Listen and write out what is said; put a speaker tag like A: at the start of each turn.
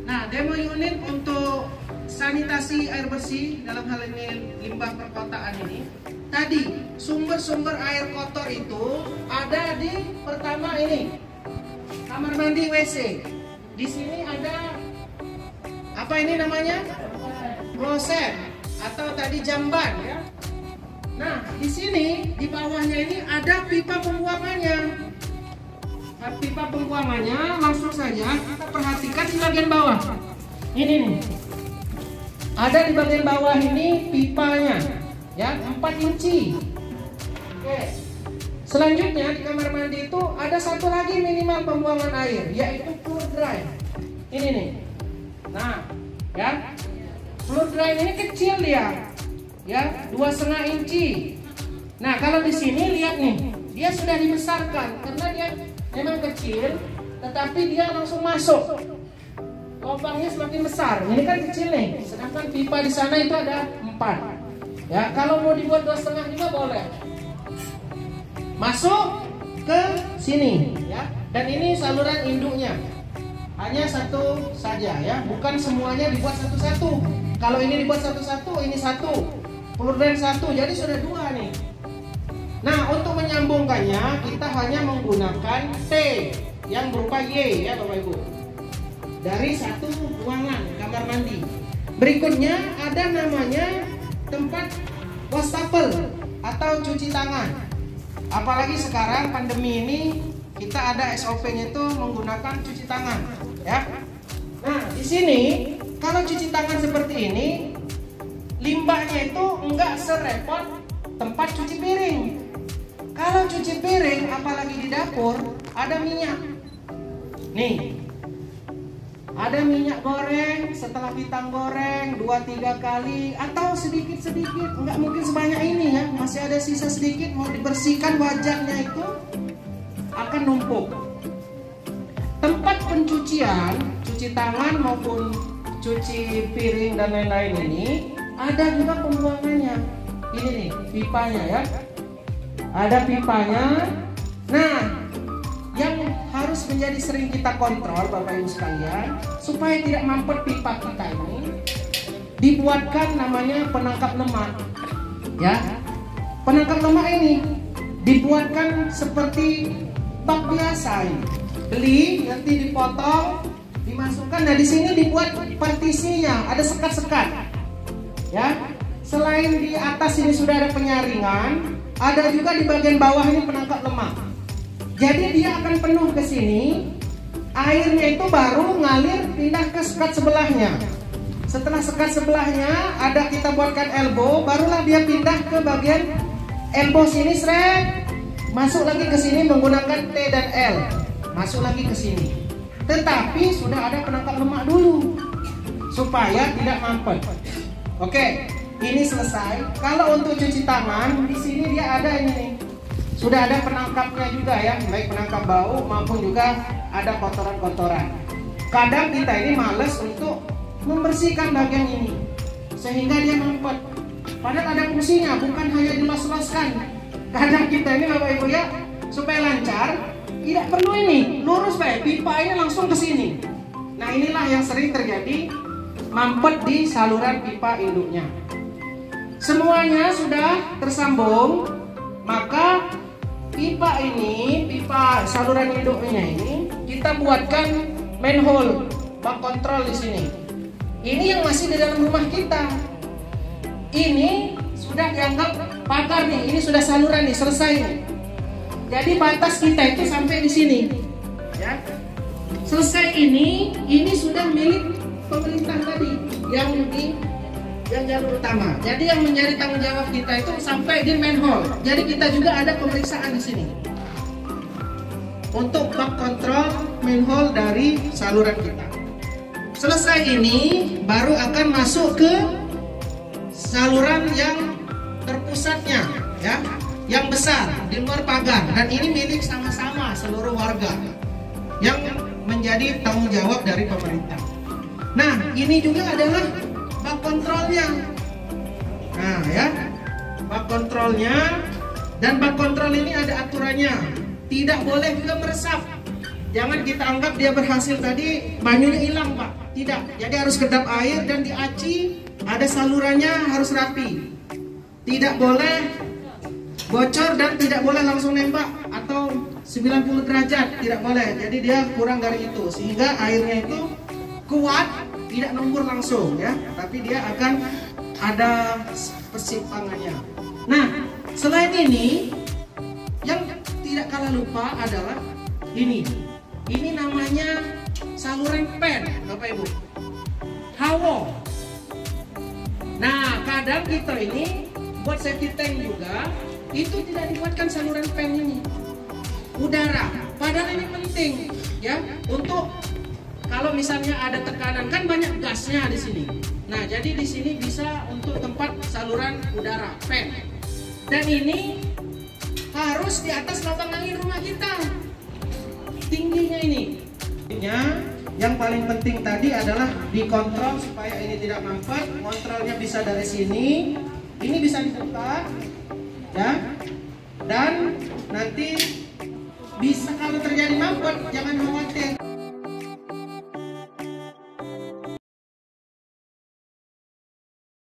A: Nah, demo unit untuk sanitasi air bersih dalam hal ini limbah perkotaan ini. Tadi sumber-sumber air kotor itu ada di pertama ini kamar mandi WC. Di sini ada apa ini namanya? Kloset atau tadi jamban ya. Nah, di sini di bawahnya ini ada pipa pembuangannya. Pipa pembuangannya langsung saja kita perhatikan di bagian bawah. Ini nih. Ada di bagian bawah ini pipanya ya, 4 inci. Oke. Selanjutnya di kamar mandi itu ada satu lagi minimal pembuangan air, yaitu floor drain. Ini nih. Nah, ya. Floor drain ini kecil dia. Ya, 2,5 inci. Nah, kalau di sini lihat nih, dia sudah dibesarkan karena dia memang kecil, tetapi dia langsung masuk. Lubangnya semakin besar. Ini kan kecil nih, sedangkan pipa di sana itu ada 4. Ya, kalau mau dibuat 2,5 juga boleh. Masuk ke sini, ya. Dan ini saluran induknya. Hanya satu saja, ya. Bukan semuanya dibuat satu-satu. Kalau ini dibuat satu-satu, ini satu. Floor drain satu, jadi sudah 2 nih. Nah, untuk menyambungkannya kita hanya menggunakan T yang berupa Y ya Bapak Ibu. Dari satu ruangan kamar mandi. Berikutnya ada namanya tempat wastafel atau cuci tangan. Apalagi sekarang pandemi ini kita ada SOP-nya itu menggunakan cuci tangan ya. Nah, di sini kalau cuci tangan seperti ini limbahnya itu enggak serepot tempat cuci piring. Kalau cuci piring, apalagi di dapur, ada minyak. Nih, ada minyak goreng, setelah kita goreng 2-3 kali, atau sedikit-sedikit, nggak mungkin sebanyak ini ya, masih ada sisa sedikit, mau dibersihkan wajannya itu akan numpuk. Tempat pencucian, cuci tangan maupun cuci piring dan lain-lain ini, ada juga pembuangannya. Ini nih, pipanya ya. Ada pipanya. Nah, yang harus menjadi sering kita kontrol Bapak Ibu sekalian, supaya tidak mampet pipa kita ini, dibuatkan namanya penangkap lemak. Ya, penangkap lemak ini dibuatkan seperti bak biasa ini. Beli, nanti dipotong, dimasukkan. Nah, di sini dibuat partisinya, ada sekat-sekat. Ya, selain di atas ini sudah ada penyaringan, ada juga di bagian bawah ini penangkap lemak. Jadi dia akan penuh ke sini, airnya itu baru ngalir pindah ke sekat sebelahnya. Setelah sekat sebelahnya ada kita buatkan elbow, barulah dia pindah ke bagian elbow sini, seret, masuk lagi ke sini menggunakan T dan L, masuk lagi ke sini. Tetapi sudah ada penangkap lemak dulu supaya tidak mampet. Oke. Ini selesai. Kalau untuk cuci tangan, di sini dia ada ini nih. Sudah ada penangkapnya juga ya, baik penangkap bau maupun juga ada kotoran-kotoran. Kadang kita ini males untuk membersihkan bagian ini, sehingga dia mampet. Padahal ada fungsinya, bukan hanya dilos-loskan. Kadang kita ini Bapak Ibu ya, supaya lancar, tidak perlu ini lurus baik, pipa ini langsung ke sini. Nah, inilah yang sering terjadi, mampet di saluran pipa induknya. Semuanya sudah tersambung, maka pipa ini, pipa saluran induknya ini kita buatkan manhole, bak kontrol di sini. Ini yang masih di dalam rumah kita. Ini sudah dianggap pagar nih, ini sudah saluran nih, selesai nih. Jadi batas kita itu sampai di sini. Ya. Selesai ini sudah milik pemerintah tadi yang jalur utama. Jadi yang menjadi tanggung jawab kita itu sampai di manhole. Jadi kita juga ada pemeriksaan di sini untuk bak kontrol manhole dari saluran kita. Selesai ini baru akan masuk ke saluran yang terpusatnya, ya, yang besar di luar pagar. Dan ini milik sama-sama seluruh warga yang menjadi tanggung jawab dari pemerintah. Nah, ini juga adalah bak kontrolnya. Nah ya, bak kontrolnya. Dan bak kontrol ini ada aturannya, tidak boleh juga meresap. Jangan kita anggap dia berhasil tadi, banyunya hilang Pak. Tidak. Jadi harus kedap air dan diaci, ada salurannya, harus rapi. Tidak boleh bocor dan tidak boleh langsung nembak atau 90 derajat, tidak boleh. Jadi dia kurang dari itu, sehingga airnya itu kuat, tidak nembur langsung ya, tapi dia akan ada persimpangannya. Nah, selain ini yang tidak kalah lupa adalah ini namanya saluran pen, Bapak Ibu, hawo. Nah, kadang kita ini buat safety tank juga itu tidak dibuatkan saluran pen ini, udara. Padahal ini penting ya, untuk kalau misalnya ada tekanan, kan banyak gasnya di sini. Nah, jadi di sini bisa untuk tempat saluran udara pen. Dan ini harus di atas lubang angin rumah kita, tingginya ini. Yang paling penting tadi adalah dikontrol supaya ini tidak mampet. Kontrolnya bisa dari sini, ini bisa dibuka ya, dan nanti bisa kalau terjadi mampet jangan khawatir.